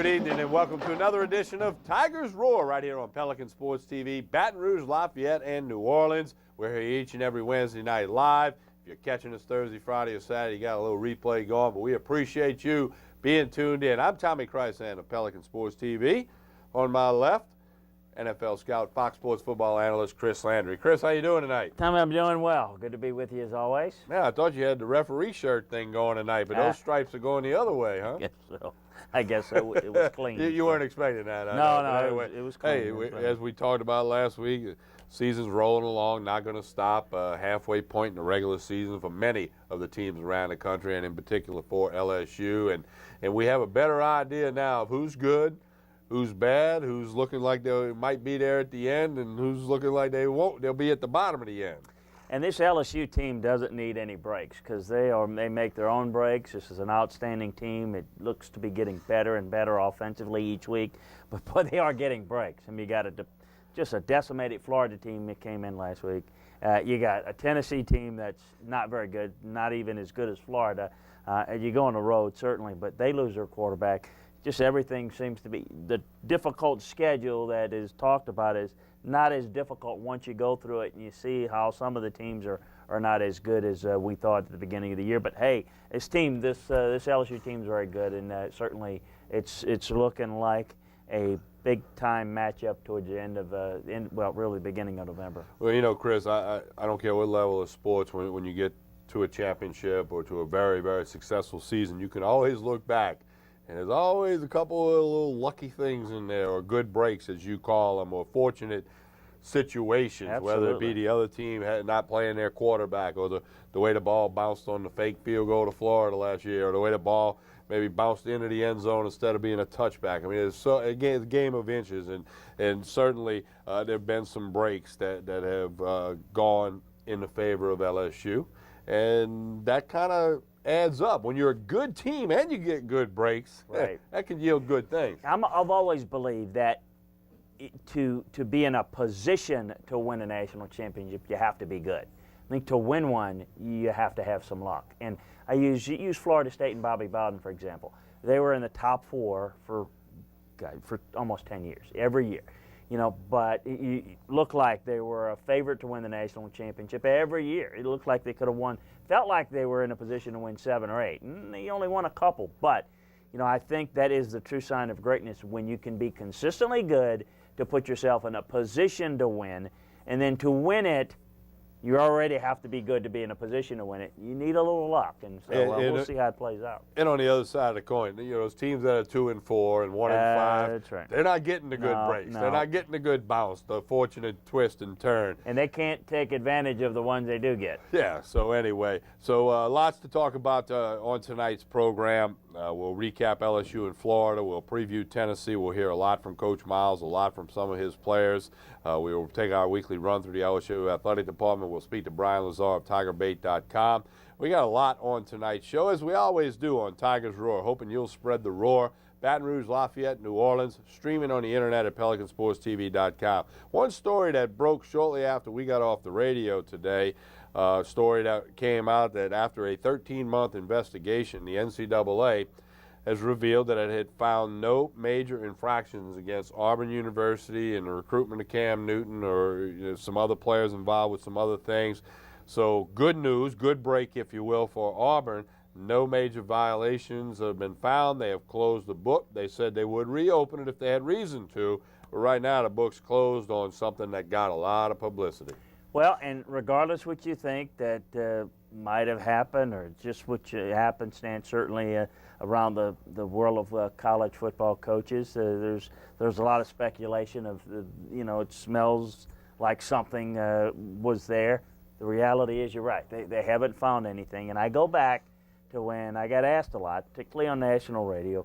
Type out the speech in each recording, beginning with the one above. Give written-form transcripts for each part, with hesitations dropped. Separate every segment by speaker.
Speaker 1: Good evening and welcome to another edition of Tigers Roar right here on Pelican Sports TV, Baton Rouge, Lafayette, and New Orleans. We're here each and every Wednesday night live. If you're catching us Thursday, Friday, or Saturday, you got a little replay going, but we appreciate you being tuned in. I'm Tommy Chrysan of Pelican Sports TV. On my left, NFL scout, Fox Sports football analyst Chris Landry. Chris, how you doing tonight?
Speaker 2: Tommy, I'm doing well. Good to be with you as always.
Speaker 1: Man, I thought you had the referee shirt thing going tonight, but those stripes are going the other way, huh?
Speaker 2: I guess so. It was clean.
Speaker 1: You weren't expecting that.
Speaker 2: No, it was clean.
Speaker 1: Hey, as we talked about last week, the season's rolling along, not going to stop. Halfway point in the regular season for many of the teams around the country, and in particular for LSU. And we have a better idea now of who's good, who's bad, who's looking like they might be there at the end, and who's looking like they won't. They'll be at the bottom of the end.
Speaker 2: And this LSU team doesn't need any breaks because they make their own breaks. This is an outstanding team. It looks to be getting better and better offensively each week, but boy, they are getting breaks. I mean, you got just a decimated Florida team that came in last week. You got a Tennessee team that's not very good, not even as good as Florida. And you go on the road certainly, but they lose their quarterback. Just everything seems to be the difficult schedule that is talked about is not as difficult once you go through it and you see how some of the teams are not as good as we thought at the beginning of the year. But hey, this LSU team is very good, and certainly it's looking like a big-time matchup towards the end of really beginning of November.
Speaker 1: Well, you know, Chris, I don't care what level of sports, when you get to a championship or to a very, very successful season, you can always look back. And there's always a couple of little lucky things in there, or good breaks, as you call them, or fortunate situations,
Speaker 2: Absolutely.
Speaker 1: whether it be the other team not playing their quarterback, or the way the ball bounced on the fake field goal to Florida last year, or the way the ball maybe bounced into the end zone instead of being a touchback. I mean, it's a game of inches, and certainly there have been some breaks that have gone in the favor of LSU, and that kind of adds up. When you're a good team and you get good breaks,
Speaker 2: right,
Speaker 1: that can yield good things.
Speaker 2: I've always believed that to be in a position to win a national championship, you have to be good. I think to win one, you have to have some luck. And I use Florida State and Bobby Bowden, for example. They were in the top four for almost 10 years, every year. You know, but it looked like they were a favorite to win the national championship every year. It looked like they could have won. Felt like they were in a position to win 7 or 8. And they only won a couple. But, you know, I think that is the true sign of greatness, when you can be consistently good to put yourself in a position to win. And then to win it, you already have to be good to be in a position to win it. You need a little luck, and so we'll see how it plays out.
Speaker 1: And on the other side of the coin, you know, those teams that are 2 and 4 and 1 and 5,
Speaker 2: that's right.
Speaker 1: They're not getting the good breaks.
Speaker 2: No.
Speaker 1: They're not getting the good bounce, the fortunate twist and turn.
Speaker 2: And they can't take advantage of the ones they do get.
Speaker 1: Yeah, so anyway, lots to talk about on tonight's program. We'll recap LSU in Florida. We'll preview Tennessee. We'll hear a lot from Coach Miles, a lot from some of his players. We will take our weekly run through the LSU athletic department. We'll speak to Brian Lazar of TigerBait.com. We got a lot on tonight's show, as we always do on Tigers Roar, hoping you'll spread the roar. Baton Rouge, Lafayette, New Orleans, streaming on the internet at PelicanSportsTV.com. One story that broke shortly after we got off the radio today, a story that came out that after a 13-month investigation, the NCAA has revealed that it had found no major infractions against Auburn University in the recruitment of Cam Newton, or some other players involved with some other things. So good news, good break, if you will, for Auburn. No major violations have been found. They have closed the book. They said they would reopen it if they had reason to. But right now the book's closed on something that got a lot of publicity.
Speaker 2: Well, and regardless what you think that might have happened, or just what happenstance, certainly around the world of college football coaches, there's a lot of speculation of, it smells like something was there. The reality is, you're right, they haven't found anything. And I go back to when I got asked a lot, particularly on national radio,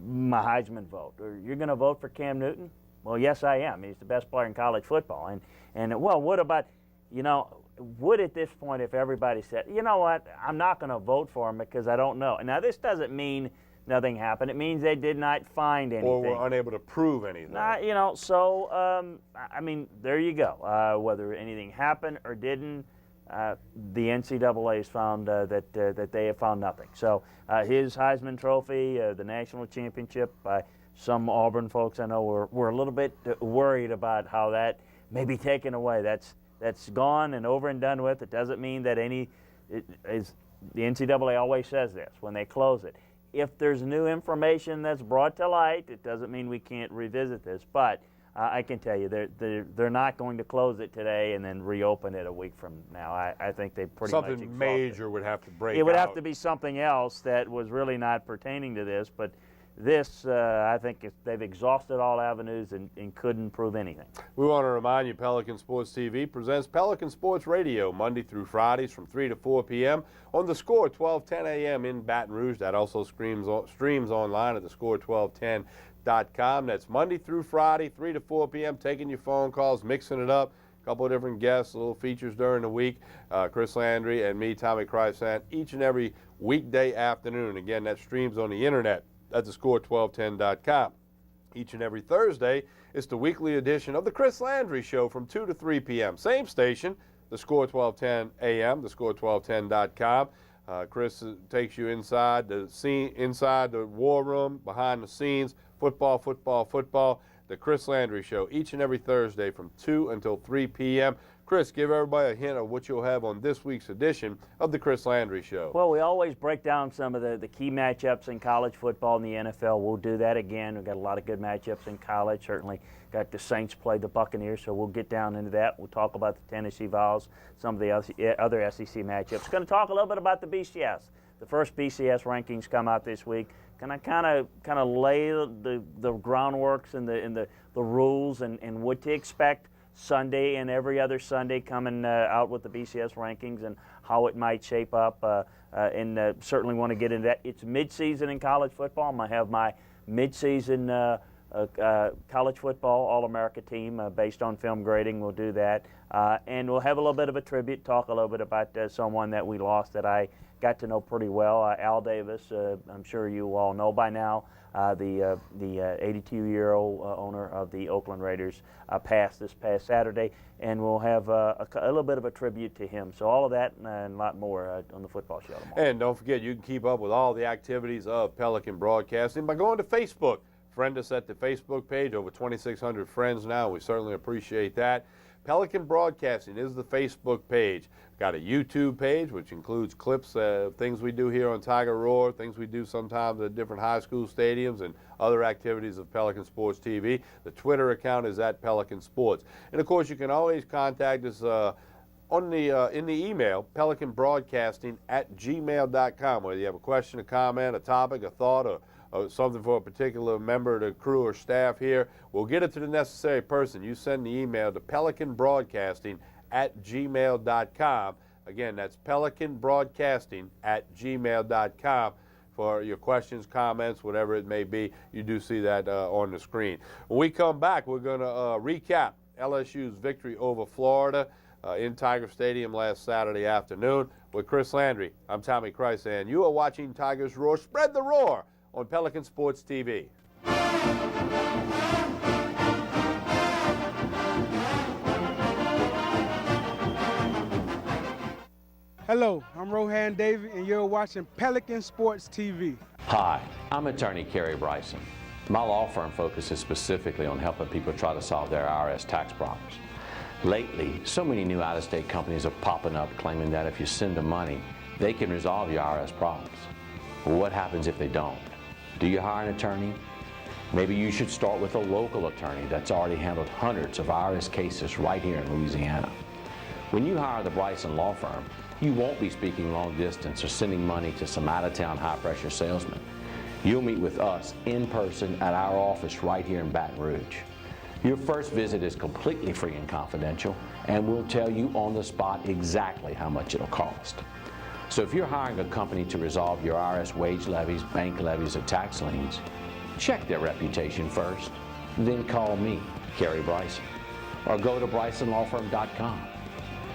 Speaker 2: my Heisman vote. You're going to vote for Cam Newton? Well, yes, I am. He's the best player in college football. And well, what about, would at this point, if everybody said, you know what, I'm not going to vote for him because I don't know. Now, this doesn't mean nothing happened. It means they did not find anything.
Speaker 1: Or were unable to prove anything.
Speaker 2: There you go. Whether anything happened or didn't, the NCAA has found that they have found nothing. So his Heisman Trophy, the national championship, some Auburn folks I know were a little bit worried about how that may be taken away. That's gone and over and done with. It doesn't mean that the NCAA always says this when they close it. If there's new information that's brought to light, it doesn't mean we can't revisit this. But I can tell you they're not going to close it today and then reopen it a week from now. I think they pretty much
Speaker 1: Something major would have to break out.
Speaker 2: It would have to be something else that was really not pertaining to this. But this, I think they've exhausted all avenues and couldn't prove anything.
Speaker 1: We want to remind you Pelican Sports TV presents Pelican Sports Radio Monday through Fridays from 3 to 4 p.m. on the Score 1210 a.m. in Baton Rouge. That also streams online at the Score 1210.com. That's Monday through Friday, 3 to 4 p.m. Taking your phone calls, mixing it up. A couple of different guests, little features during the week. Chris Landry and me, Tommy Kreisand, each and every weekday afternoon. Again, that streams on the internet at the Score1210.com. Each and every Thursday, it's the weekly edition of the Chris Landry Show from 2 to 3 p.m. Same station, the Score 1210 a.m., the Score1210.com. Chris takes you inside the scene, inside the war room, behind the scenes, football. The Chris Landry Show, each and every Thursday from 2 until 3 p.m. Chris, give everybody a hint of what you'll have on this week's edition of the Chris Landry Show.
Speaker 2: Well, we always break down some of the key matchups in college football and the NFL. We'll do that again. We've got a lot of good matchups in college. Certainly got the Saints play the Buccaneers, so we'll get down into that. We'll talk about the Tennessee Vols, some of the other SEC matchups. Going to talk a little bit about the BCS. The first BCS rankings come out this week. Can I kind of lay the groundworks and the rules and what to expect Sunday and every other Sunday coming out with the BCS rankings and how it might shape up, and certainly want to get into that. It's midseason in college football. I'm going to have my midseason college football All-America team based on film grading. We'll do that, and we'll have a little bit of a tribute, talk a little bit about someone that we lost that I got to know pretty well, Al Davis. I'm sure you all know by now. The 82-year-old owner of the Oakland Raiders passed this past Saturday, and we'll have a little bit of a tribute to him. So all of that and a lot more on the football show tomorrow.
Speaker 1: And don't forget, you can keep up with all the activities of Pelican Broadcasting by going to Facebook. Friend us at the Facebook page, over 2,600 friends now. We certainly appreciate that. Pelican Broadcasting is the Facebook page. Got a YouTube page, which includes clips of things we do here on Tiger Roar, things we do sometimes at different high school stadiums, and other activities of Pelican Sports TV. The Twitter account is at Pelican Sports. And, of course, you can always contact us in the email, pelicanbroadcasting@gmail.com, whether you have a question, a comment, a topic, a thought, or something for a particular member of the crew or staff here. We'll get it to the necessary person. You send the email to pelicanbroadcasting@gmail.com. Again, that's pelicanbroadcasting@gmail.com for your questions, comments, whatever it may be. You do see that on the screen. When we come back, we're going to recap LSU's victory over Florida in Tiger Stadium last Saturday afternoon with Chris Landry. I'm Tommy Kreisand. You are watching Tigers Roar. Spread the roar on Pelican Sports TV.
Speaker 3: Hello, I'm Rohan Davey, and you're watching Pelican Sports TV.
Speaker 4: Hi, I'm attorney Kerry Bryson. My law firm focuses specifically on helping people try to solve their IRS tax problems. Lately, so many new out-of-state companies are popping up claiming that if you send them money, they can resolve your IRS problems. Well, what happens if they don't? Do you hire an attorney? Maybe you should start with a local attorney that's already handled hundreds of IRS cases right here in Louisiana. When you hire the Bryson Law Firm, you won't be speaking long distance or sending money to some out-of-town high-pressure salesman. You'll meet with us in person at our office right here in Baton Rouge. Your first visit is completely free and confidential, and we'll tell you on the spot exactly how much it'll cost. So if you're hiring a company to resolve your IRS wage levies, bank levies, or tax liens, check their reputation first, then call me, Kerry Bryson, or go to brysonlawfirm.com.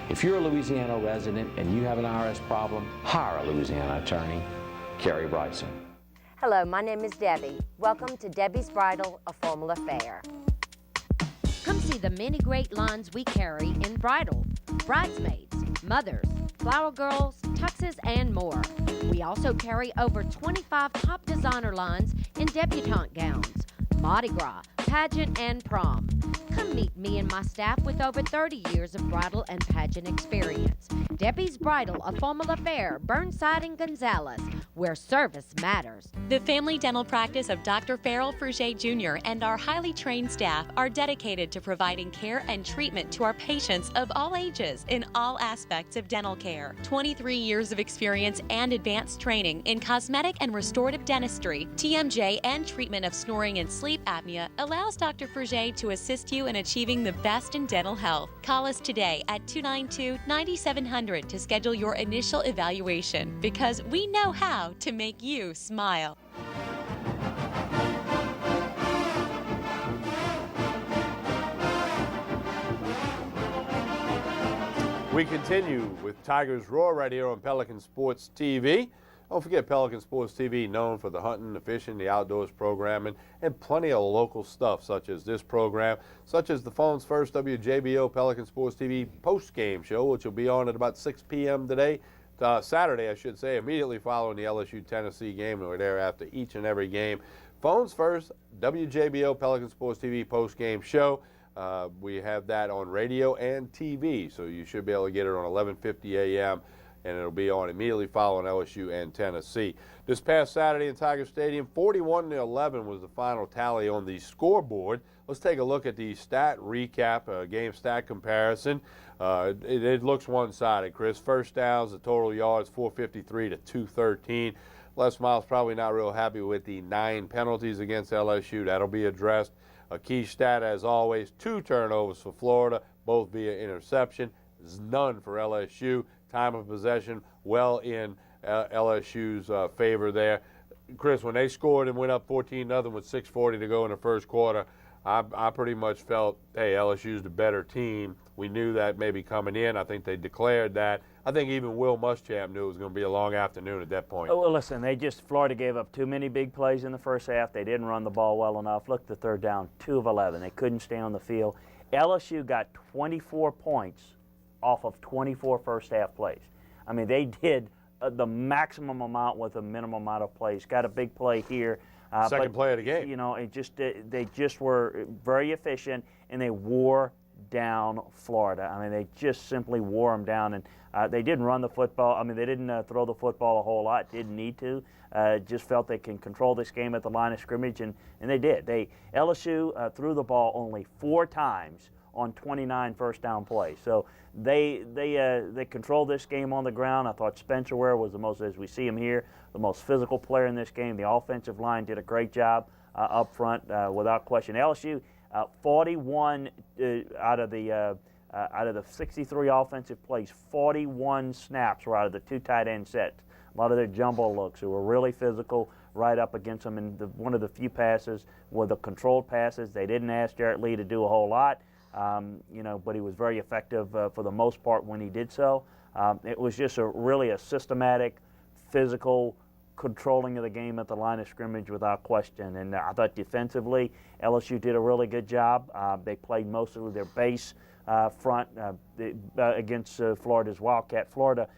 Speaker 4: If you're a Louisiana resident and you have an IRS problem, hire a Louisiana attorney, Kerry Bryson.
Speaker 5: Hello, my name is Debbie. Welcome to Debbie's Bridal, a formal affair.
Speaker 6: Come see the many great lines we carry in bridal, bridesmaids, mothers, flower girls, tuxes, and more. We also carry over 25 top designer lines in debutante gowns, Mardi Gras, pageant, and prom. Come meet me and my staff with over 30 years of bridal and pageant experience. Debbie's Bridal, a Formula Fair, Burnside and Gonzales, where service matters.
Speaker 7: The family dental practice of Dr. Farrell Furget Jr. and our highly trained staff are dedicated to providing care and treatment to our patients of all ages in all aspects of dental care. 23 years of experience and advanced training in cosmetic and restorative dentistry, TMJ, and treatment of snoring and sleep apnea allows Dr. Furget to assist you in achieving the best in dental health. Call us today at 292-9700 to schedule your initial evaluation, because we know how to make you smile.
Speaker 1: We continue with Tigers Roar right here on Pelican Sports TV. Don't forget, Pelican Sports TV, known for the hunting, the fishing, the outdoors programming, and plenty of local stuff, such as this program, such as the phone's first WJBO Pelican Sports TV post-game show, which will be on at about 6 p.m. today, Saturday, I should say, immediately following the LSU-Tennessee game, and we're there after each and every game. Phone's first WJBO Pelican Sports TV post-game show. We have that on radio and TV, so you should be able to get it on 11:50 a.m., and it'll be on immediately following LSU and Tennessee. This past Saturday in Tiger Stadium, 41-11 was the final tally on the scoreboard. Let's take a look at the stat recap, game stat comparison. It looks one-sided, Chris. First downs, the total yards, 453 to 213. Les Miles probably not real happy with the 9 penalties against LSU. That'll be addressed. A key stat, as always, 2 turnovers for Florida, both via interception. There's none for LSU. Time of possession well in LSU's favor there. Chris, when they scored and went up 14-0 with 6:40 to go in the first quarter, I pretty much felt, hey, LSU's the better team. We knew that maybe coming in. I think they declared that. I think even Will Muschamp knew it was going to be a long afternoon at that point.
Speaker 2: Oh, well, listen, Florida gave up too many big plays in the first half. They didn't run the ball well enough. Look, the third down, 2 of 11. They couldn't stay on the field. LSU got 24 points off of 24 first half plays. I mean, they did the maximum amount with a minimum amount of plays. Got a big play here.
Speaker 1: Second play of the game.
Speaker 2: You know, they just were very efficient, and they wore down Florida. I mean, they just simply wore them down, and they didn't run the football. I mean, they didn't throw the football a whole lot. Didn't need to. Just felt they can control this game at the line of scrimmage, and they did. LSU threw the ball only 4 times on 29 first down plays. So they controlled this game on the ground. I thought Spencer Ware was the most, as we see him here, the most physical player in this game. The offensive line did a great job up front, without question. LSU 41 out of the 63 offensive plays, 41 snaps were out of the 2 tight end sets. A lot of their jumbo looks who were really physical right up against them. And one of the few passes were the controlled passes. They didn't ask Jarrett Lee to do a whole lot. But he was very effective for the most part when he did so. It was just really a systematic, physical controlling of the game at the line of scrimmage without question. And I thought defensively, LSU did a really good job. They played most of their base front against Florida's Wildcat. Florida,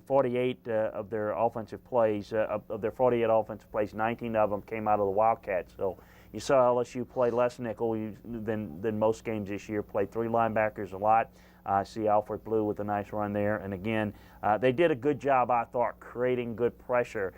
Speaker 2: 48 of their offensive plays, of their 48 offensive plays, 19 of them came out of the Wildcats. So you saw LSU play less nickel than most games this year, played 3 linebackers a lot. I see Alfred Blue with a nice run there. And again, they did a good job, I thought, creating good pressure,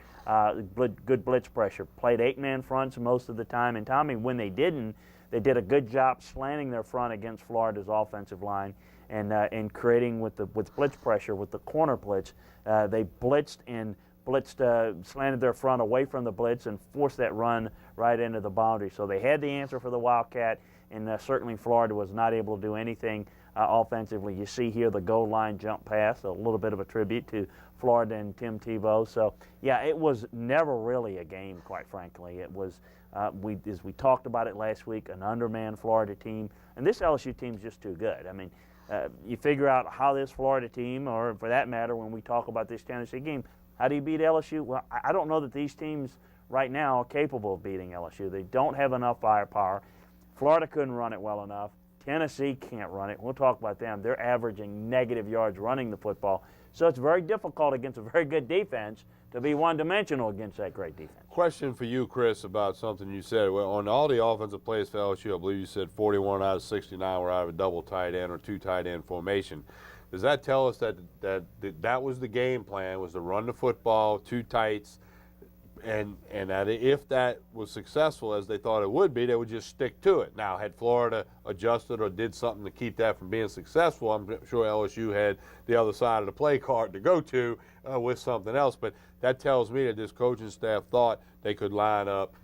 Speaker 2: good blitz pressure. Played 8-man fronts most of the time. And Tommy, when they didn't, they did a good job slanting their front against Florida's offensive line and creating with blitz pressure, with the corner blitz. They slanted their front away from the blitz and forced that run right into the boundary. So they had the answer for the Wildcat, and certainly Florida was not able to do anything offensively. You see here the goal line jump pass, a little bit of a tribute to Florida and Tim Tebow. So, yeah, it was never really a game, quite frankly. It was, as we talked about it last week, an undermanned Florida team. And this LSU team's just too good. I mean, you figure out how this Florida team, or for that matter, when we talk about this Tennessee game, how do you beat LSU? Well, I don't know that these teams right now are capable of beating LSU. They don't have enough firepower. Florida couldn't run it well enough. Tennessee can't run it. We'll talk about them. They're averaging negative yards running the football. So it's very difficult against a very good defense to be one-dimensional against that great defense.
Speaker 1: Question for you, Chris, about something you said. Well, on all the offensive plays for LSU, I believe you said 41 out of 69 were out of a double tight end or two tight end formation. Does that tell us that was the game plan, was to run the football, two tights, and that if that was successful as they thought it would be, they would just stick to it? Now, had Florida adjusted or did something to keep that from being successful, I'm sure LSU had the other side of the play card to go to with something else. But that tells me that this coaching staff thought they could line up,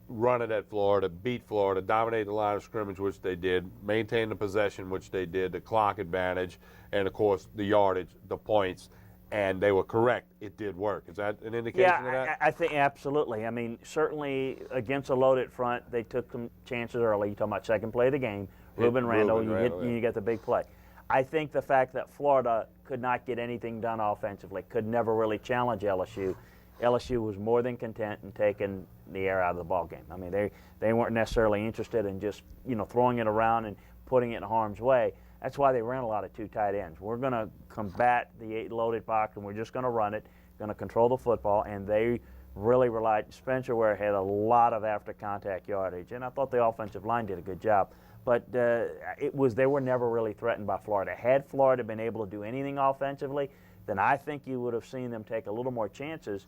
Speaker 1: run it at Florida, beat Florida, dominate the line of scrimmage, which they did, maintain the possession, which they did, the clock advantage, and, of course, the yardage, the points. And they were correct. It did work. Is that an indication of that?
Speaker 2: Yeah, I think absolutely. I mean, certainly against a loaded front, they took some chances early. You're talking about second play of the game. Ruben Randall, you get the big play. I think the fact that Florida could not get anything done offensively, could never really challenge LSU. LSU was more than content in taking the air out of the ball game. I mean, they weren't necessarily interested in just throwing it around and putting it in harm's way. That's why they ran a lot of two tight ends. We're going to combat the loaded box, and we're just going to run it, going to control the football, and they really relied. Spencer Ware had a lot of after-contact yardage, and I thought the offensive line did a good job. But they were never really threatened by Florida. Had Florida been able to do anything offensively, then I think you would have seen them take a little more chances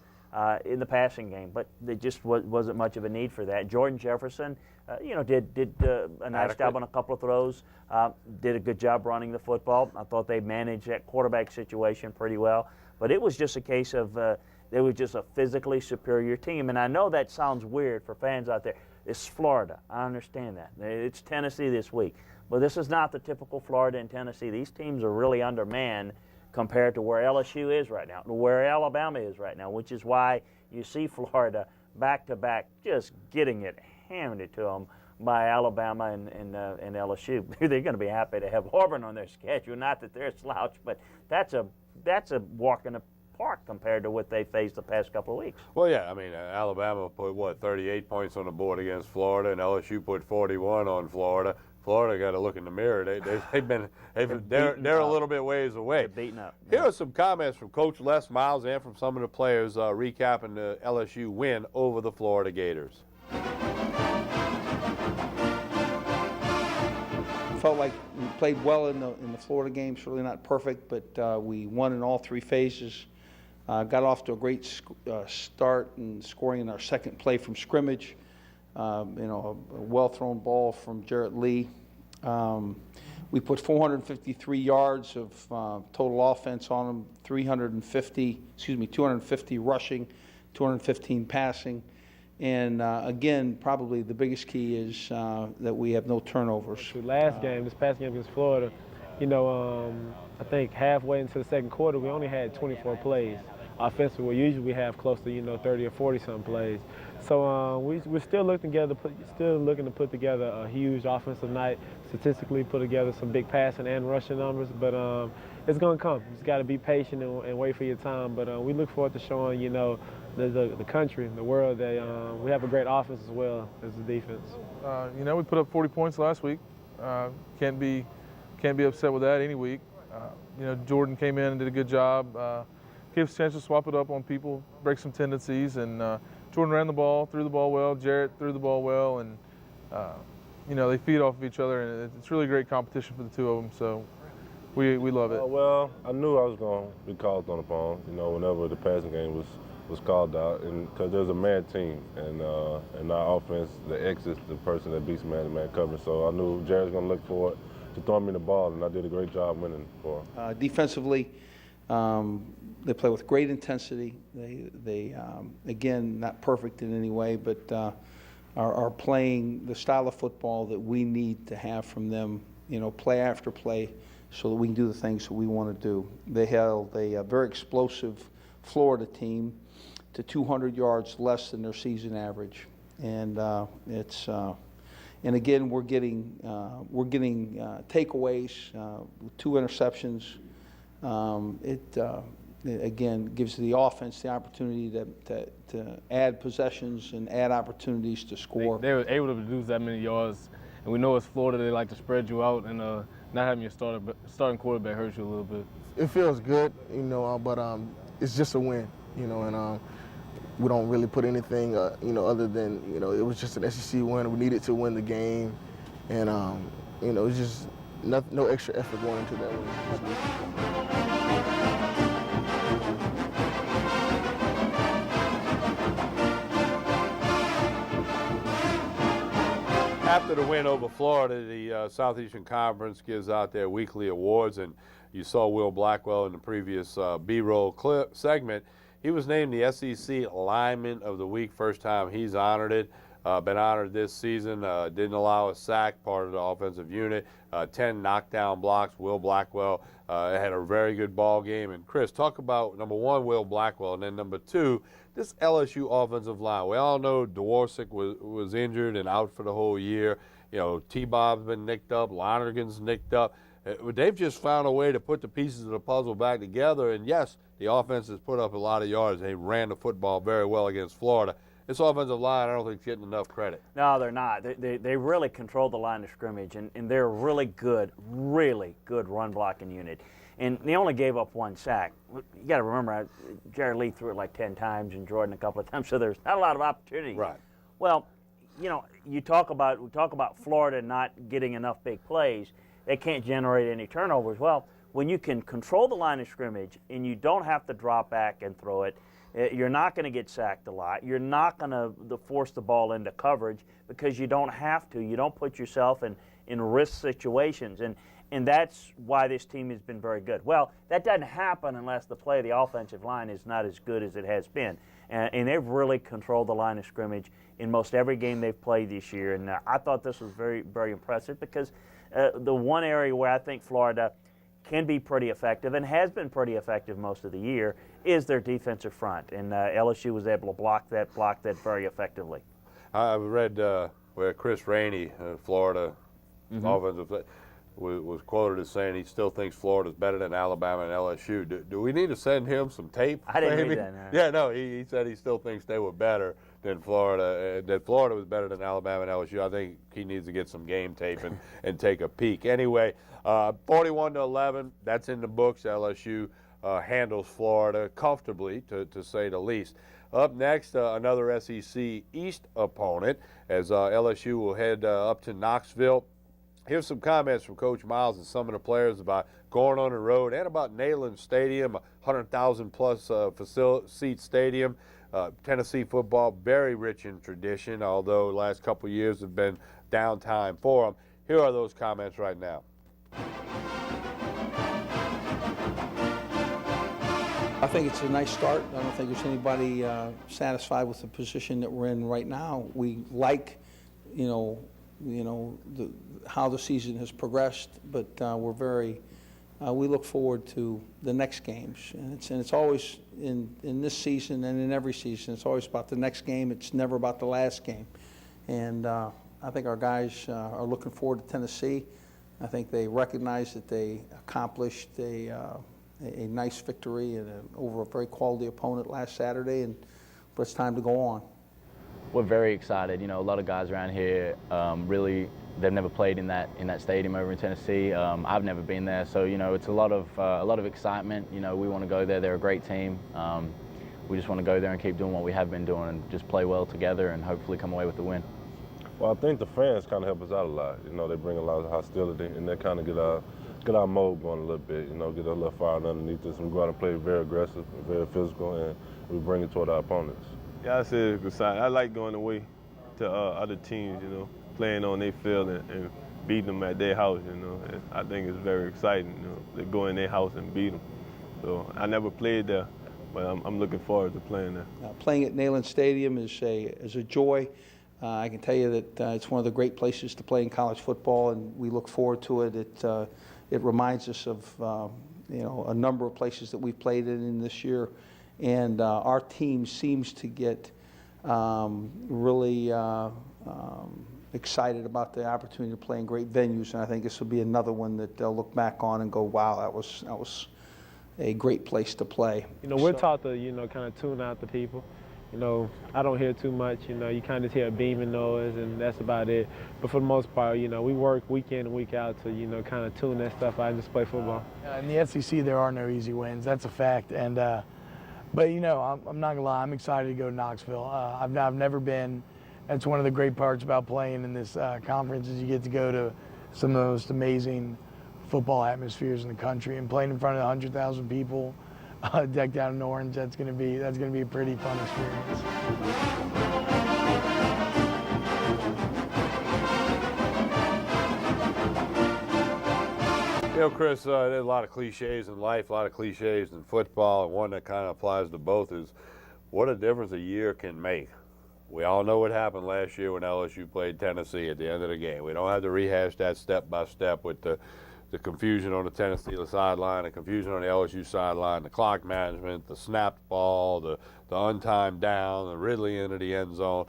Speaker 2: in the passing game. But there just wasn't much of a need for that. Jordan Jefferson, did a nice job on a couple of throws. Did a good job running the football. I thought they managed that quarterback situation pretty well. But it was just a case of they were just a physically superior team. And I know that sounds weird for fans out there. It's Florida. I understand that. It's Tennessee this week. But this is not the typical Florida and Tennessee. These teams are really undermanned compared to where LSU is right now, to where Alabama is right now, which is why you see Florida back-to-back just getting it handed to them by Alabama and LSU. They're going to be happy to have Auburn on their schedule. Not that they're a slouch, but that's a walk in the park compared to what they faced the past couple of weeks.
Speaker 1: Well, yeah, I mean, Alabama put 38 points on the board against Florida, and LSU put 41 on Florida. Florida got to look in the mirror. They're a little bit ways away.
Speaker 2: They're beaten up.
Speaker 1: Here are some comments from Coach Les Miles and from some of the players recapping the LSU win over the Florida Gators.
Speaker 8: Felt like we played well in the Florida game. Certainly not perfect, but we won in all three phases. Got off to a great start and scoring in our second play from scrimmage. A well-thrown ball from Jarrett Lee. We put 453 yards of total offense on them, 250 rushing, 215 passing. And again, probably the biggest key is that we have no turnovers.
Speaker 9: The last game, this past game against Florida, I think halfway into the second quarter, we only had 24 plays. Offensively, where usually we have close to 30 or 40 some plays. So we're still looking to put together a huge offensive night. Statistically, put together some big passing and rushing numbers, but it's going to come. You just got to be patient and wait for your time. But we look forward to showing the country, the world that we have a great offense as well as the defense.
Speaker 10: We put up 40 points last week. Can't be upset with that any week. Jordan came in and did a good job. Gave us a chance to swap it up on people, break some tendencies, and Jordan ran the ball, threw the ball well. Jarrett threw the ball well, and they feed off of each other, and it's really great competition for the two of them. So we love it.
Speaker 11: Well, I knew I was going to be called on upon. Whenever the passing game was called out, and because there's a man team, and in our offense, the X is the person that beats man-to-man coverage. So I knew Jarrett's going to look for it to throw me the ball, and I did a great job winning for him.
Speaker 8: Defensively. They play with great intensity. They again, not perfect in any way, but are playing the style of football that we need to have from them, play after play, so that we can do the things that we want to do. They held a very explosive Florida team to 200 yards less than their season average, and and again, we're getting takeaways with 2 interceptions. It again gives the offense the opportunity to add possessions and add opportunities to score.
Speaker 9: They were able to produce that many yards And we know it's Florida, they like to spread you out, and not having your starting quarterback hurts you a little bit.
Speaker 12: It feels good, but it's just a win, and we don't really put anything, other than, it was just an SEC win. We needed to win the game, and, it's just no extra effort going into that win.
Speaker 1: After the win over Florida, the Southeastern Conference gives out their weekly awards, and you saw Will Blackwell in the previous B-roll clip segment. He was named the SEC Lineman of the Week, first time he's honored it. Been honored this season. Didn't allow a sack, part of the offensive unit. 10 knockdown blocks. Will Blackwell had a very good ball game. And Chris, talk about number one, Will Blackwell, and then number two, this LSU offensive line. We all know Dworcik was injured and out for the whole year. T-Bob's been nicked up. Lonergan's nicked up. They've just found a way to put the pieces of the puzzle back together. And yes, the offense has put up a lot of yards. They ran the football very well against Florida. This offensive line, I don't think, is getting enough credit.
Speaker 2: No, they're not. They really control the line of scrimmage, and they're a really good run blocking unit. And they only gave up one sack. You got to remember, Jared Lee threw it like 10 times and Jordan a couple of times, so there's not a lot of opportunity.
Speaker 1: Right.
Speaker 2: Well, we talk about Florida not getting enough big plays. They can't generate any turnovers. Well, when you can control the line of scrimmage and you don't have to drop back and throw it, you're not going to get sacked a lot. You're not going to force the ball into coverage because you don't have to. You don't put yourself in risk situations. And that's why this team has been very good. Well, that doesn't happen unless the play of the offensive line is not as good as it has been. And they've really controlled the line of scrimmage in most every game they've played this year. And I thought this was very, very impressive because the one area where I think Florida can be pretty effective and has been pretty effective most of the year is their defensive front. And LSU was able to block that very effectively.
Speaker 1: I read where Chris Rainey, Florida offensive, was quoted as saying he still thinks Florida's better than Alabama and LSU. Do we need to send him some tape?
Speaker 2: I didn't read that. No.
Speaker 1: Yeah, no, he said he still thinks they were better than Florida, that Florida was better than Alabama and LSU. I think he needs to get some game tape and take a peek. Anyway, 41-11, that's in the books. LSU handles Florida comfortably, to say the least. Up next, another SEC East opponent, as LSU will head up to Knoxville. Here's some comments from Coach Miles and some of the players about going on the road and about Neyland Stadium, a 100,000-plus seat stadium. Tennessee football, very rich in tradition, although the last couple of years have been downtime for them. Here are those comments right now.
Speaker 8: I think it's a nice start. I don't think there's anybody satisfied with the position that we're in right now. We like, how the season has progressed, but we're very. We look forward to the next games, and it's always in this season and in every season. It's always about the next game. It's never about the last game, and I think our guys are looking forward to Tennessee. I think they recognize that they accomplished a nice victory over a very quality opponent last Saturday, but it's time to go on.
Speaker 13: We're very excited. A lot of guys around here really, they've never played in that stadium over in Tennessee. I've never been there, so it's a lot of excitement. We want to go there. They're a great team. We just want to go there and keep doing what we have been doing and just play well together and hopefully come away with the win.
Speaker 11: Well, I think the fans kind of help us out a lot. They bring a lot of hostility, and they kind of get our mode going a little bit. Get a little fire underneath us. We go out and play very aggressive, very physical, and we bring it toward our opponents.
Speaker 14: Yeah, I said it's exciting. I like going away to other teams, playing on their field and beating them at their house, I think it's very exciting, to go in their house and beat them. So I never played there, but I'm looking forward to playing there.
Speaker 8: Playing at Neyland Stadium is a joy. I can tell you that it's one of the great places to play in college football, and we look forward to it. It reminds us of a number of places that we've played in this year. And our team seems to get really excited about the opportunity to play in great venues, and I think this will be another one that they'll look back on and go, "Wow, that was a great place to play."
Speaker 9: We're taught to kind of tune out the people. You know, I don't hear too much. You know, you kind of hear a beaming noise, and that's about it. But for the most part, you know, we work week in and week out to, you know, kind of tune that stuff out and just play football.
Speaker 15: In the SEC, there are no easy wins. That's a fact. And but you know, I'm not gonna lie. I'm excited to go to Knoxville. I've never been. That's one of the great parts about playing in this conference is you get to go to some of the most amazing football atmospheres in the country, and playing in front of 100,000 people decked out in orange. That's gonna be a pretty fun experience.
Speaker 1: You know, Chris, there's a lot of cliches in life, a lot of cliches in football, and one that kind of applies to both is what a difference a year can make. We all know what happened last year when LSU played Tennessee at the end of the game. We don't have to rehash that step by step with the confusion on the Tennessee sideline, the confusion on the LSU sideline, the clock management, the snapped ball, the untimed down, the Ridley into the end zone.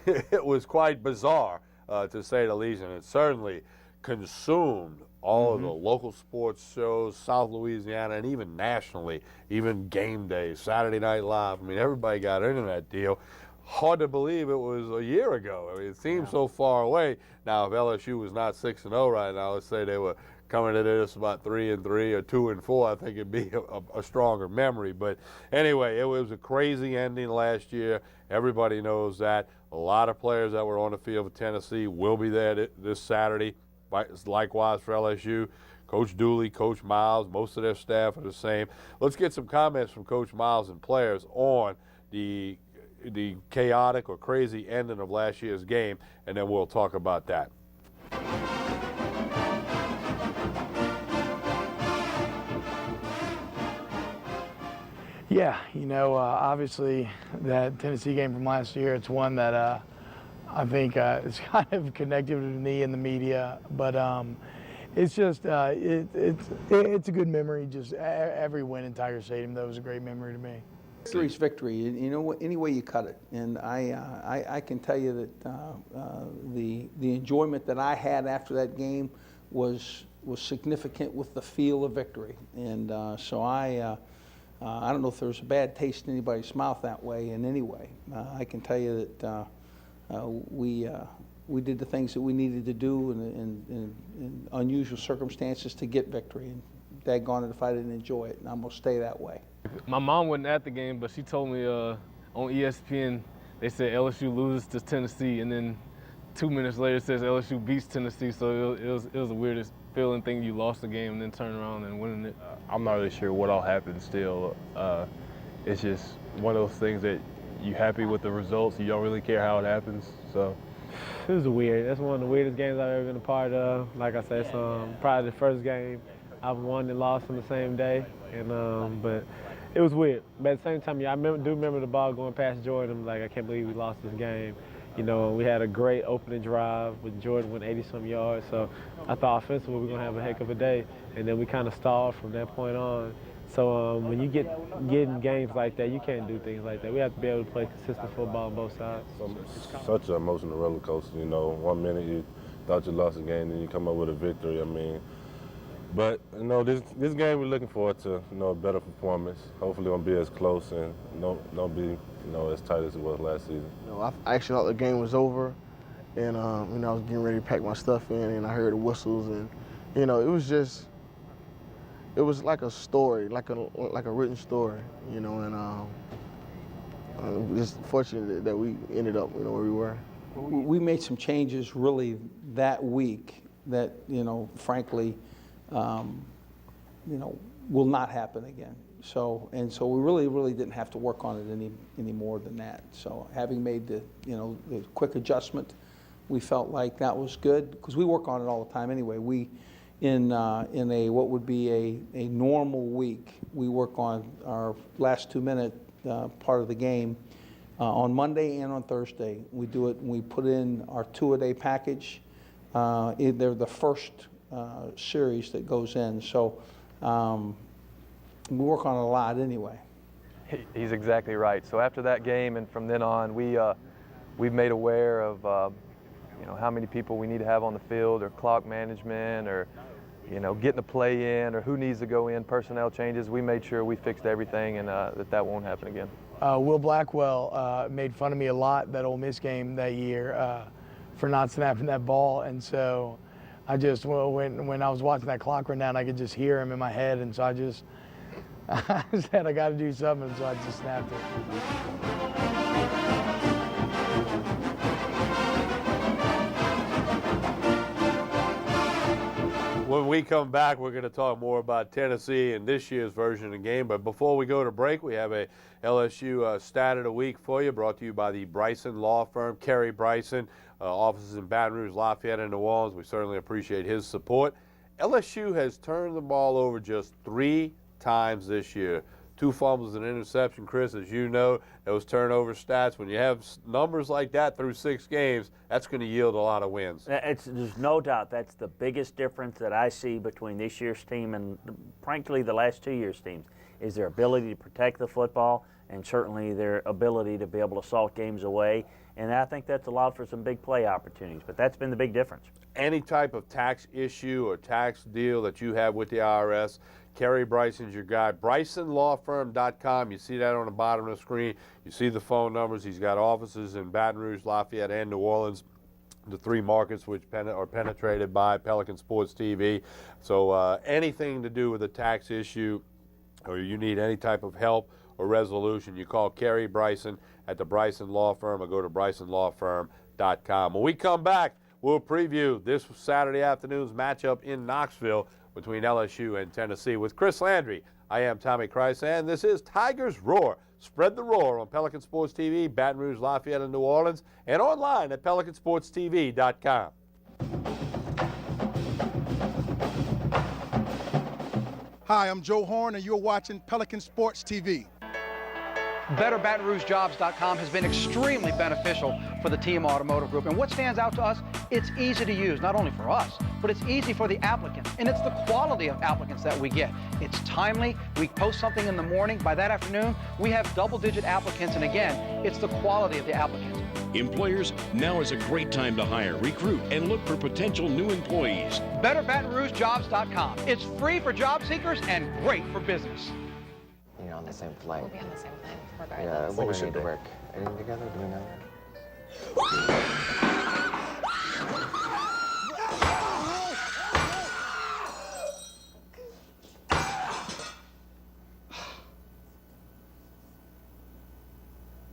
Speaker 1: It was quite bizarre, to say the least, and it certainly consumed all of the local sports shows, South Louisiana, and even nationally, even game days, Saturday Night Live. I mean, everybody got into that deal. Hard to believe it was a year ago. I mean, it seems so far away. Now, if LSU was not 6-0 right now, let's say they were coming to this about 3-3 or 2-4, I think it'd be a stronger memory. But anyway, it was a crazy ending last year. Everybody knows that. A lot of players that were on the field for Tennessee will be there this Saturday. Likewise for LSU. Coach Dooley, Coach Miles, most of their staff are the same. Let's get some comments from Coach Miles and players on the chaotic or crazy ending of last year's game, and then we'll talk about that.
Speaker 15: Yeah, you know, obviously that Tennessee game from last year, it's one that I think is kind of connected to me and the media, but it's just it's a good memory. Just every win in Tiger Stadium, that was a great memory to me.
Speaker 8: Victory is victory, you know, any way you cut it. And I can tell you that the enjoyment that I had after that game was significant with the feel of victory. And so I don't know if there's a bad taste in anybody's mouth that way in any way. I can tell you that we did the things that we needed to do in unusual circumstances to get victory. And daggone it if I didn't enjoy it, and I'm going to stay that way.
Speaker 9: My mom wasn't at the game, but she told me on ESPN they said LSU loses to Tennessee, and then 2 minutes later it says LSU beats Tennessee. So it was the weirdest feeling thing. You lost the game and then turn around and winning it.
Speaker 16: I'm not really sure what all happened still. It's just one of those things that you happy with the results. You don't really care how it happens. So
Speaker 9: it was weird. That's one of the weirdest games I've ever been a part of. Like I said, probably the first game I've won and lost on the same day, and but it was weird. But at the same time, yeah, I do remember the ball going past Jordan. I'm like, I can't believe we lost this game. You know, we had a great opening drive with Jordan went 80-some yards. So I thought offensively we were gonna have a heck of a day, and then we kind of stalled from that point on. So when you get in games like that, you can't do things like that. We have to be able to play consistent football on both sides.
Speaker 11: Such an emotional roller coaster, you know. 1 minute you thought you lost a game, then you come up with a victory. I mean, but you know, this game we're looking forward to, you know, a better performance. Hopefully, it won't be as close and don't be, you know, as tight as it was last season.
Speaker 12: You know, I actually thought the game was over, and you know, I was getting ready to pack my stuff in, and I heard the whistles, and you know, it was like a story, like a written story, you know, and just fortunate that we ended up, you know, where we were.
Speaker 8: We made some changes really that week that, you know, frankly, you know, will not happen again. So we really didn't have to work on it any more than that. So having made the quick adjustment, we felt like that was good because we work on it all the time anyway. We in a what would be a normal week, we work on our last 2 minute part of the game on Monday and on Thursday. We do it and we put in our 2-a-day package. They're the first series that goes in. So we work on it a lot anyway.
Speaker 17: He's exactly right. So after that game and from then on, we've made aware of you know, how many people we need to have on the field, or clock management, or getting a play in or who needs to go in, personnel changes. We made sure we fixed everything and that won't happen again.
Speaker 15: Will Blackwell made fun of me a lot that Ole Miss game that year for not snapping that ball, and so I just when I was watching that clock run down, I could just hear him in my head, and so I just I said I got to do something, so I just snapped it.
Speaker 1: When we come back, we're going to talk more about Tennessee and this year's version of the game. But before we go to break, we have a LSU stat of the week for you, brought to you by the Bryson Law Firm, Kerry Bryson, offices in Baton Rouge, Lafayette, and New Orleans. We certainly appreciate his support. LSU has turned the ball over just 3 times this year. 2 fumbles and interception, Chris, as you know, those turnover stats. When you have numbers like that through 6 games, that's going to yield a lot of wins.
Speaker 2: There's no doubt that's the biggest difference that I see between this year's team and, frankly, the last 2 years' teams, is their ability to protect the football and certainly their ability to be able to salt games away. And I think that's allowed for some big play opportunities, but that's been the big difference.
Speaker 1: Any type of tax issue or tax deal that you have with the IRS, Kerry Bryson's your guy. BrysonLawFirm.com. You see that on the bottom of the screen. You see the phone numbers. He's got offices in Baton Rouge, Lafayette, and New Orleans, the 3 markets which are penetrated by Pelican Sports TV. So anything to do with a tax issue or you need any type of help or resolution, you call Kerry Bryson at the Bryson Law Firm or go to BrysonLawFirm.com. When we come back, we'll preview this Saturday afternoon's matchup in Knoxville between LSU and Tennessee. With Chris Landry, I am Tommy Kreis, and this is Tigers Roar. Spread the roar on Pelican Sports TV, Baton Rouge, Lafayette, and New Orleans, and online at PelicanSportsTV.com.
Speaker 18: Hi, I'm Joe Horn, and you're watching Pelican Sports TV.
Speaker 19: BetterBatonRougeJobs.com has been extremely beneficial for the TM Automotive Group. And what stands out to us, it's easy to use, not only for us, but it's easy for the applicants. And it's the quality of applicants that we get. It's timely. We post something in the morning. By that afternoon, we have double-digit applicants. And again, it's the quality of the applicants.
Speaker 20: Employers, now is a great time to hire, recruit, and look for potential new employees.
Speaker 19: BetterBatonRougeJobs.com. It's free for job seekers and great for business.
Speaker 21: You're on the same flight.
Speaker 22: We'll be on the same flight, regardless.
Speaker 21: Yeah, what we should do. Work. Anything together? Do we know that?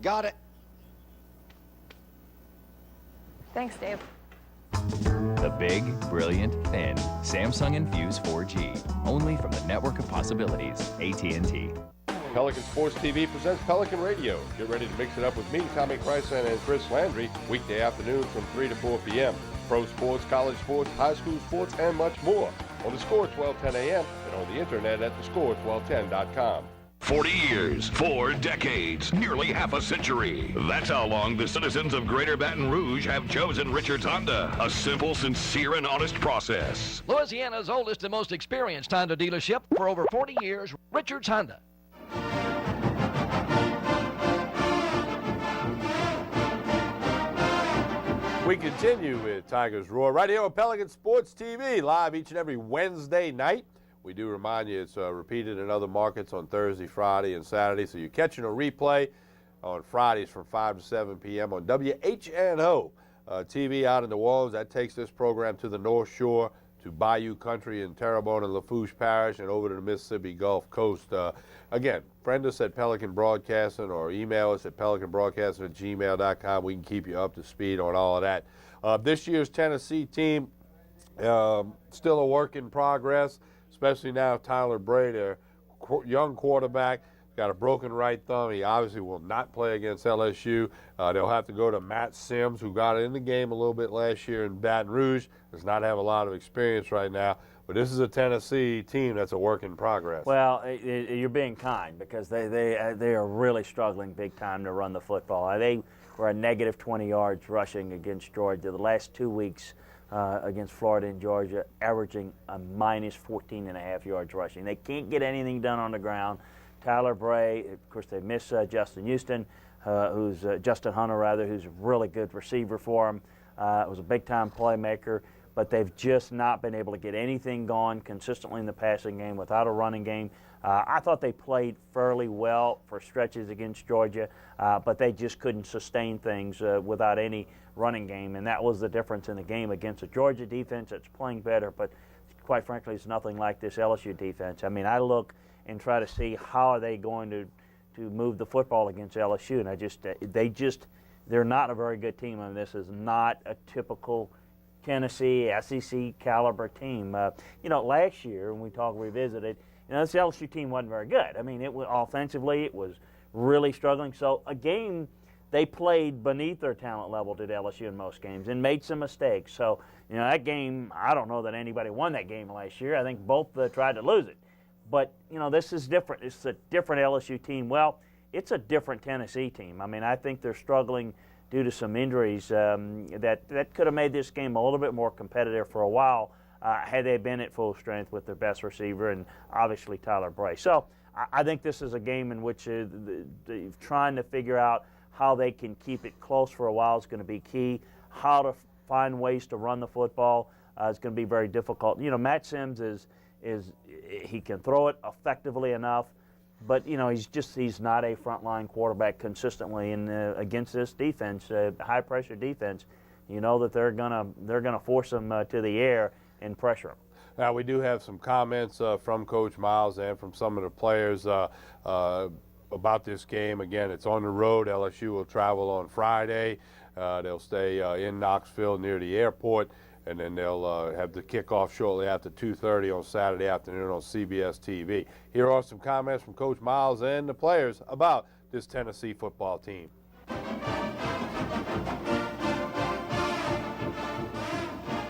Speaker 19: Got it.
Speaker 22: Thanks, Dave.
Speaker 23: The big, brilliant, thin Samsung Infuse 4G. Only from the network of possibilities, AT&T.
Speaker 1: Pelican Sports TV presents Pelican Radio. Get ready to mix it up with me, Tommy Kreisen, and Chris Landry, weekday afternoons from 3 to 4 p.m. Pro sports, college sports, high school sports, and much more. On the Score 1210 a.m. and on the internet at thescore1210.com.
Speaker 20: 40 years, 4 decades, nearly half a century. That's how long the citizens of Greater Baton Rouge have chosen Richards Honda. A simple, sincere, and honest process.
Speaker 24: Louisiana's oldest and most experienced Honda dealership for over 40 years, Richards Honda.
Speaker 1: We continue with Tigers Roar right here on Pelican Sports TV, live each and every Wednesday night. We do remind you it's repeated in other markets on Thursday, Friday, and Saturday. So you're catching a replay on Fridays from 5 to 7 p.m. on WHNO TV out in New Orleans. That takes this program to the North Shore, to Bayou Country in Terrebonne and Lafourche Parish, and over to the Mississippi Gulf Coast. Again, friend us at Pelican Broadcasting or email us at pelicanbroadcasting@gmail.com. We can keep you up to speed on all of that. This year's Tennessee team, still a work in progress, especially now Tyler Bray, their young quarterback, got a broken right thumb. He obviously will not play against LSU. They'll have to go to Matt Sims, who got in the game a little bit last year in Baton Rouge. Does not have a lot of experience right now. But this is a Tennessee team that's a work in progress.
Speaker 2: Well, you're being kind because they are really struggling big time to run the football. They were a negative 20 yards rushing against Georgia. The last 2 weeks against Florida and Georgia, averaging a minus 14.5 yards rushing. They can't get anything done on the ground. Tyler Bray, of course, they miss Justin Hunter, who's a really good receiver for them. Was a big-time playmaker. but they've just not been able to get anything going consistently in the passing game without a running game. I thought they played fairly well for stretches against Georgia, but they just couldn't sustain things without any running game, and that was the difference in the game against a Georgia defense that's playing better, but quite frankly, it's nothing like this LSU defense. I mean, I look and try to see how are they going to move the football against LSU, and they're not a very good team. I mean, this is not a typical Tennessee SEC caliber team. Last year when we revisited, this LSU team wasn't very good. I mean, offensively it was really struggling. So a game they played beneath their talent level did LSU in most games and made some mistakes. So that game, I don't know that anybody won that game last year. I think both tried to lose it. But this is different. It's a different LSU team. Well, it's a different Tennessee team. I mean, I think they're struggling due to some injuries that could have made this game a little bit more competitive for a while had they been at full strength with their best receiver and obviously Tyler Bray. So I think this is a game in which trying to figure out how they can keep it close for a while is going to be key. How to find ways to run the football is going to be very difficult. Matt Sims is he can throw it effectively enough, but he's not a frontline quarterback consistently. And against this defense, high pressure defense, that they're gonna force him to the air and pressure him.
Speaker 1: Now we do have some comments from Coach Miles and from some of the players about this game. Again, it's on the road. LSU will travel on Friday. They'll stay in Knoxville near the airport, and then they'll have the kickoff shortly after 2:30 on Saturday afternoon on CBS TV. Here are some comments from Coach Miles and the players about this Tennessee football team.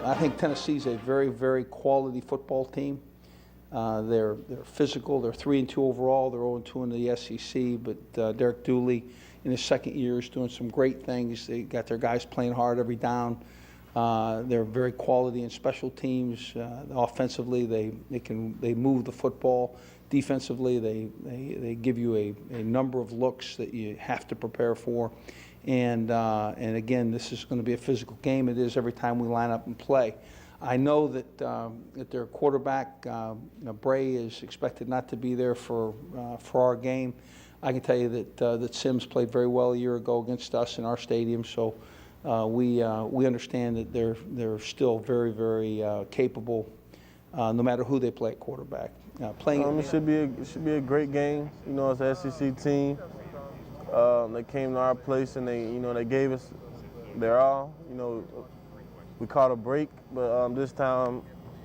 Speaker 8: I think Tennessee's a very, very quality football team. They're physical. They're 3-2 overall. They're 0-2 in the SEC. But Derek Dooley, in his second year, is doing some great things. They got their guys playing hard every down. They're very quality in special teams. Offensively, they move the football. Defensively, they give you a number of looks that you have to prepare for. And again, this is going to be a physical game. It is every time we line up and play. I know that their quarterback Bray is expected not to be there for our game. I can tell you that Sims played very well a year ago against us in our stadium. So we understand that they're still very, very capable, no matter who they play at quarterback.
Speaker 3: It should be a great game. It's an SEC team. They came to our place and they gave us their all. We caught a break, but this time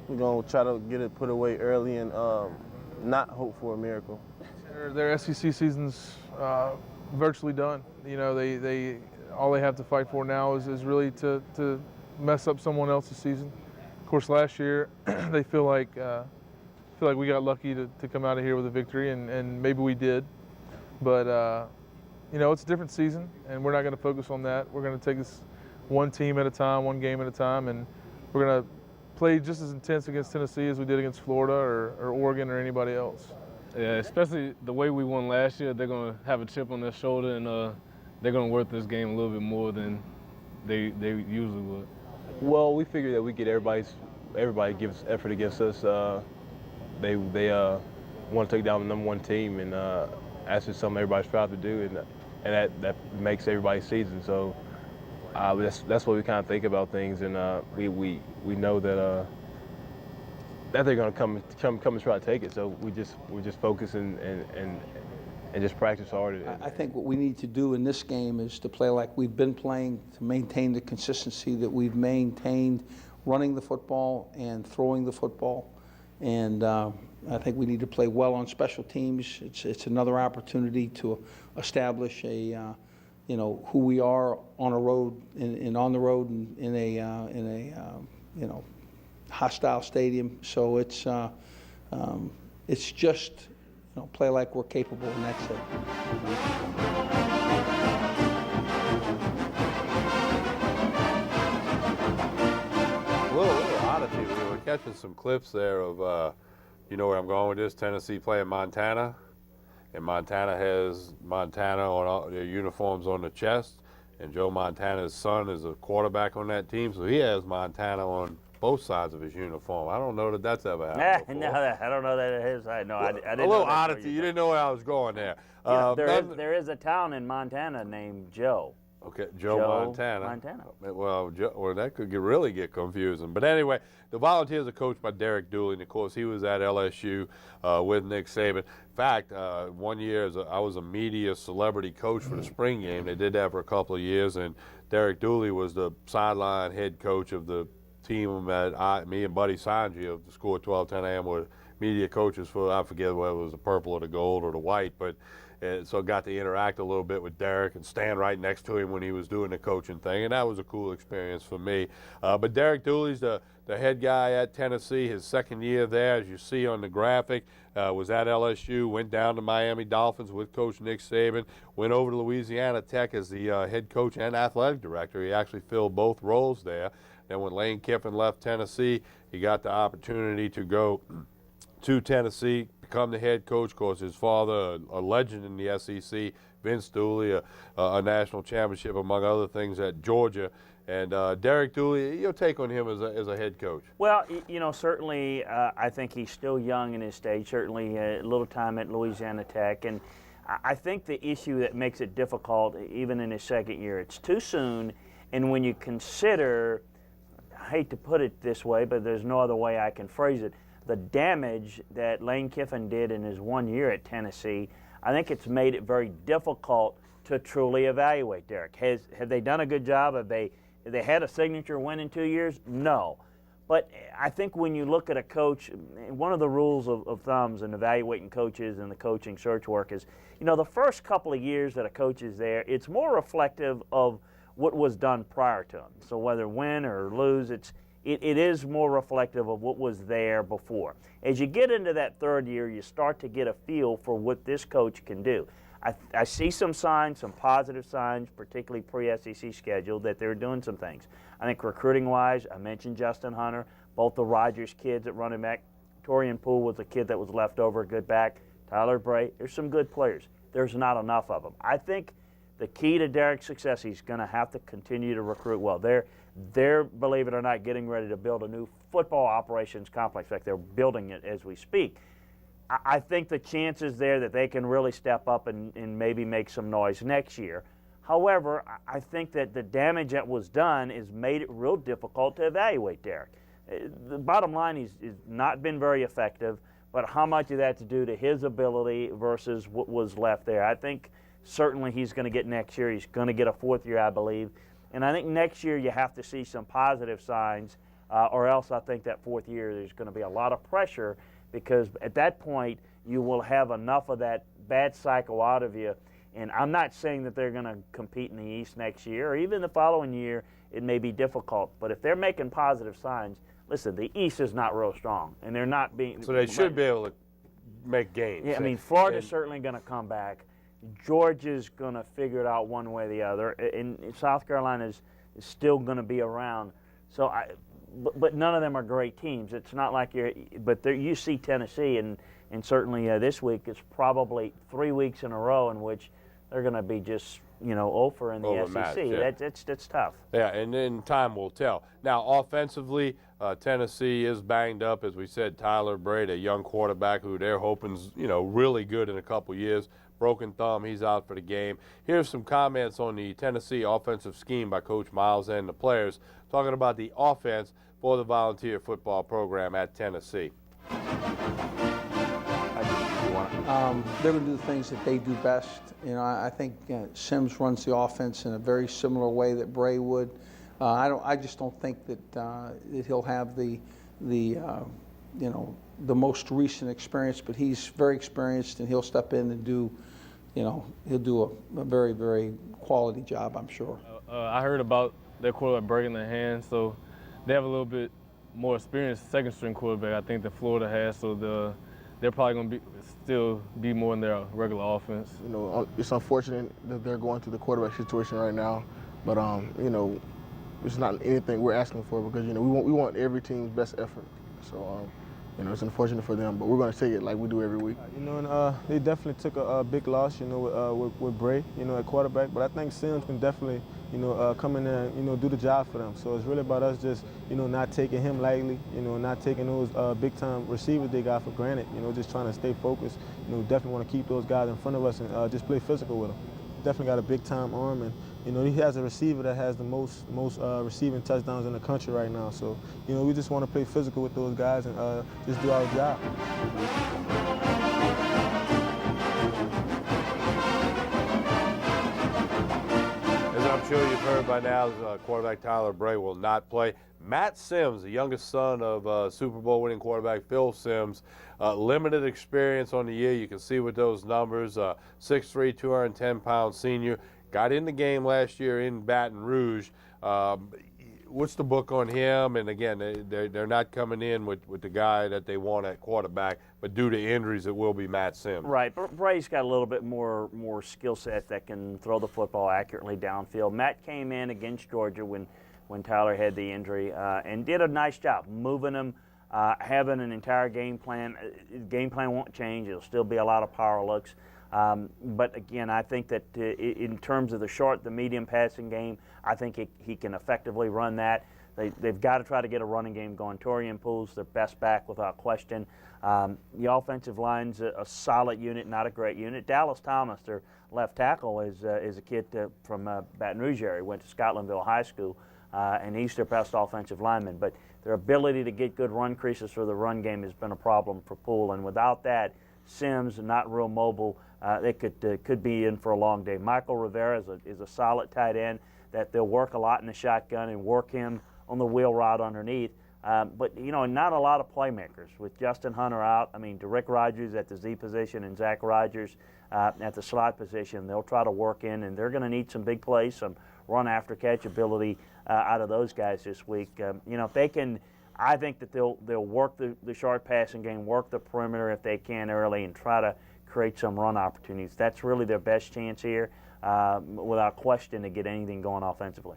Speaker 3: we're gonna try to get it put away early and not hope for a miracle.
Speaker 10: Their SEC season's virtually done. They all they have to fight for now is really to mess up someone else's season. Of course, last year they feel like we got lucky to come out of here with a victory, and maybe we did, but it's a different season, and we're not going to focus on that. We're going to take this one team at a time, one game at a time, and we're going to play just as intense against Tennessee as we did against Florida or Oregon or anybody else.
Speaker 16: Yeah, especially the way we won last year, they're going to have a chip on their shoulder, and they're going to work this game a little bit more than they usually would.
Speaker 3: Well, we figure that we get everybody gives effort against us. They want to take down the #1 team, and that's just something everybody's proud to do, and that makes everybody's season. So that's what we kind of think about things, and we know that they're going to come and try to take it. So we just focus and just practice hard.
Speaker 8: I think what we need to do in this game is to play like we've been playing, to maintain the consistency that we've maintained, running the football and throwing the football. And I think we need to play well on special teams. It's another opportunity to establish who we are on a road and on the road in a hostile stadium. So it's just play like we're capable, and that's it.
Speaker 1: A little oddity. We were catching some clips there of, where I'm going with this, Tennessee playing Montana. And Montana has Montana on all their uniforms on the chest. And Joe Montana's son is a quarterback on that team, so he has Montana on both sides of his uniform. I don't know that that's ever happened
Speaker 2: No, I don't know that it is. I didn't
Speaker 1: a
Speaker 2: know
Speaker 1: little
Speaker 2: that's where
Speaker 1: oddity. You didn't know where I was going there.
Speaker 2: There is a town in Montana named Joe.
Speaker 1: Okay, Joe Montana. Well, that could really get confusing. But anyway, the Volunteers are coached by Derek Dooley, and of course he was at LSU with Nick Saban. In fact, one year I was a media celebrity coach for the spring game. They did that for a couple of years, and Derek Dooley was the sideline head coach of the team that me and Buddy Sanji of the Score 1210 AM were media coaches for. I forget whether it was the purple or the gold or the white, but. So I got to interact a little bit with Derek and stand right next to him when he was doing the coaching thing, and that was a cool experience for me. But Derek Dooley's the head guy at Tennessee. His second year there, as you see on the graphic, was at LSU, went down to Miami Dolphins with Coach Nick Saban, went over to Louisiana Tech as the head coach and athletic director. He actually filled both roles there. Then when Lane Kiffin left Tennessee, he got the opportunity to go to Tennessee, become the head coach. Of course, his father, a legend in the SEC, Vince Dooley, a national championship, among other things, at Georgia. And Derek Dooley, your take on him as a head coach?
Speaker 2: Well, certainly I think he's still young in his stage, certainly a little time at Louisiana Tech. And I think the issue that makes it difficult, even in his second year, it's too soon. And when you consider, I hate to put it this way, but there's no other way I can phrase it, the damage that Lane Kiffin did in his 1 year at Tennessee, I think it's made it very difficult to truly evaluate Derek. Have they done a good job? Have they had a signature win in 2 years? No. But I think when you look at a coach, one of the rules of thumbs in evaluating coaches and the coaching search work is, the first couple of years that a coach is there, it's more reflective of what was done prior to him. So whether win or lose, it is more reflective of what was there before. As you get into that third year, you start to get a feel for what this coach can do. I see some signs, some positive signs, particularly pre-SEC schedule, that they're doing some things. I think recruiting-wise, I mentioned Justin Hunter, both the Rogers kids at running back. Torian Poole was a kid that was left over, a good back. Tyler Bray, there's some good players. There's not enough of them. I think the key to Derek's success, he's going to have to continue to recruit well. They're, believe it or not, getting ready to build a new football operations complex. In fact, they're building it as we speak. I think the chances there that they can really step up and maybe make some noise next year. However, I think that the damage that was done has made it real difficult to evaluate Derek. The bottom line, he's not been very effective, but how much of that's due to his ability versus what was left there? I think certainly he's going to get next year. He's going to get a fourth year, I believe. And I think next year you have to see some positive signs, or else I think that fourth year there's going to be a lot of pressure, because at that point you will have enough of that bad cycle out of you. And I'm not saying that they're going to compete in the East next year, or even the following year it may be difficult. But if they're making positive signs, listen, the East is not real strong, and they're not being.
Speaker 1: So they should be able to make gains.
Speaker 2: Yeah, I mean, Florida's certainly going to come back. Georgia's going to figure it out one way or the other, and South Carolina is still going to be around. So, but none of them are great teams. It's not like you see Tennessee, and certainly this week it's probably 3 weeks in a row in which they're going to be just over in the SEC.
Speaker 1: Yeah.
Speaker 2: That's tough.
Speaker 1: Yeah, and then time will tell. Now, offensively, Tennessee is banged up, as we said. Tyler Braid, a young quarterback who they're hoping's really good in a couple years. Broken thumb, he's out for the game. Here's some comments on the Tennessee offensive scheme by Coach Miles and the players, talking about the offense for the Volunteer football program at Tennessee.
Speaker 8: They're going to do the things that they do best. I think Sims runs the offense in a very similar way that Bray would. I just don't think that he'll have the most recent experience, but he's very experienced, and he'll step in and do, he'll do a very, very quality job, I'm sure.
Speaker 3: I heard about their quarterback breaking their hand, so they have a little bit more experienced second-string quarterback, I think, that Florida has, so they're probably going to still be more in their regular offense.
Speaker 12: It's unfortunate that they're going through the quarterback situation right now, but it's not anything we're asking for, because we want every team's best effort. So You know, it's unfortunate for them, but we're going to take it like we do every week.
Speaker 9: You know, and they definitely took a big loss, you know, with Bray, you know, at quarterback. But I think Sims can definitely, you know, come in there and, you know, do the job for them. So it's really about us just, you know, not taking him lightly, you know, not taking those big-time receivers they got for granted, you know, just trying to stay focused. You know, definitely want to keep those guys in front of us and just play physical with them. Definitely got a big-time arm, and, you know, he has a receiver that has the most receiving touchdowns in the country right now. So, you know, we just want to play physical with those guys and just do our job.
Speaker 1: As I'm sure you've heard by now, quarterback Tyler Bray will not play. Matt Sims, the youngest son of Super Bowl winning quarterback Phil Sims, limited experience on the year. You can see with those numbers, 6'3", 210-pound senior. Got in the game last year in Baton Rouge. What's the book on him? And again, they're not coming in with the guy that they want at quarterback, but due to injuries, it will be Matt Sims.
Speaker 2: Right, but Bray's got a little bit more skill set that can throw the football accurately downfield. Matt came in against Georgia when Tyler had the injury and did a nice job moving him, having an entire game plan. Game plan won't change. It'll still be a lot of power looks. But again, I think that in terms of the short, the medium passing game, I think he can effectively run that. They've got to try to get a running game going. Torian Poole's their best back without question. The offensive line's a solid unit, not a great unit. Dallas Thomas, their left tackle, is a kid from Baton Rouge area. Went to Scotlandville High School, and he's their best offensive lineman. But their ability to get good run creases for the run game has been a problem for Poole, and without that, Sims, not real mobile. They could be in for a long day. Michael Rivera is a solid tight end that they'll work a lot in the shotgun and work him on the wheel route underneath. But, you know, not a lot of playmakers. With Justin Hunter out, I mean, Derrick Rogers at the Z position and Zach Rogers at the slot position, they'll try to work in, and they're going to need some big plays, some run-after-catch ability out of those guys this week. You know, if they can, I think that they'll work the short passing game, work the perimeter if they can early, and try to create some run opportunities. That's really their best chance here, without question, to get anything going offensively.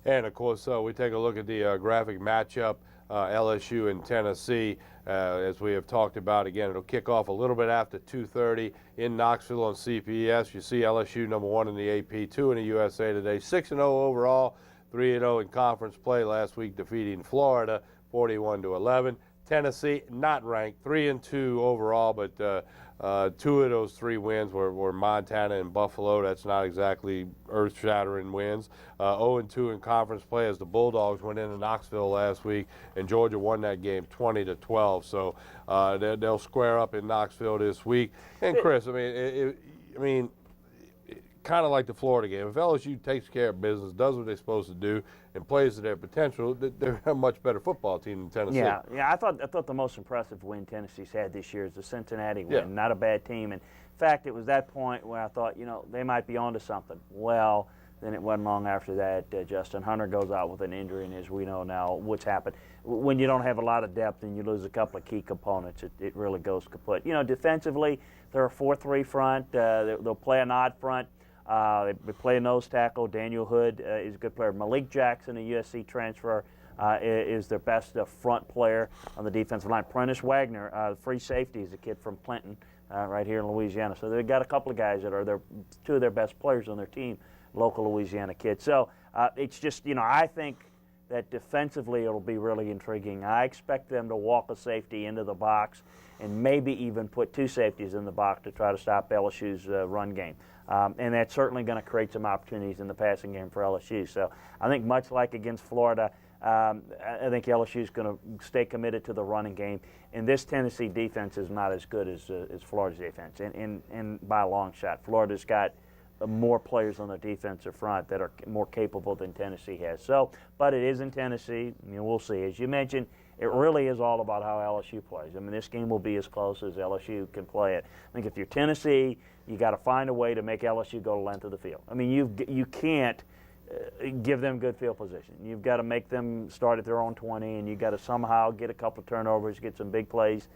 Speaker 1: And, of course, we take a look at the graphic matchup, LSU and Tennessee. As we have talked about, again, it'll kick off a little bit after 2:30 in Knoxville on CPS. You see LSU #1 in the AP, 2 in the USA Today, 6-0 overall, 3-0 in conference play last week, defeating Florida 41-11. Tennessee not ranked, 3-2 overall, but 2 of those 3 wins were Montana and Buffalo. That's not exactly earth-shattering wins. 0-2 in conference play as the Bulldogs went into Knoxville last week, and Georgia won that game 20-12. So they'll square up in Knoxville this week. And Chris, I mean, kind of like the Florida game. If LSU takes care of business, does what they're supposed to do, and plays to their potential, they're a much better football team than Tennessee.
Speaker 2: Yeah. I thought the most impressive win Tennessee's had this year is the Cincinnati win.
Speaker 1: Yeah.
Speaker 2: Not a bad team. And in fact, it was that point where I thought, you know, they might be onto something. Well, then it wasn't long after that. Justin Hunter goes out with an injury, and as we know now, what's happened. When you don't have a lot of depth and you lose a couple of key components, it really goes kaput. You know, defensively, they're a 4-3 front. They'll play an odd front. They play a nose tackle. Daniel Hood is a good player. Malik Jackson, a USC transfer, is their best front player on the defensive line. Prentice Wagner, free safety, is a kid from Clinton, right here in Louisiana. So they've got a couple of guys that are 2 of their best players on their team, local Louisiana kids. So it's just, you know, I think that defensively it'll be really intriguing. I expect them to walk a safety into the box and maybe even put 2 safeties in the box to try to stop LSU's run game. And that's certainly going to create some opportunities in the passing game for LSU. So I think much like against Florida, I think LSU is going to stay committed to the running game. And this Tennessee defense is not as good as Florida's defense, and by a long shot. Florida's got more players on the defensive front that are more capable than Tennessee has. So, but it is in Tennessee. I mean, we'll see. As you mentioned, it really is all about how LSU plays. I mean, this game will be as close as LSU can play it. I think if you're Tennessee, you got to find a way to make LSU go the length of the field. I mean, you can't give them good field position. You've got to make them start at their own 20, and you've got to somehow get a couple of turnovers, get some big plays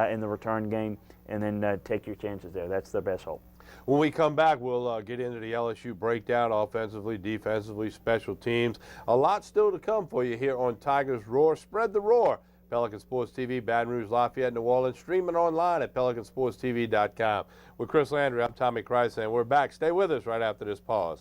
Speaker 2: in the return game, and then take your chances there. That's their best hope.
Speaker 1: When we come back, we'll get into the LSU breakdown, offensively, defensively, special teams. A lot still to come for you here on Tigers Roar. Spread the roar. Pelican Sports TV, Baton Rouge, Lafayette, New Orleans, streaming online at PelicanSportsTV.com. With Chris Landry, I'm Tommy Kreis, and we're back. Stay with us right after this pause.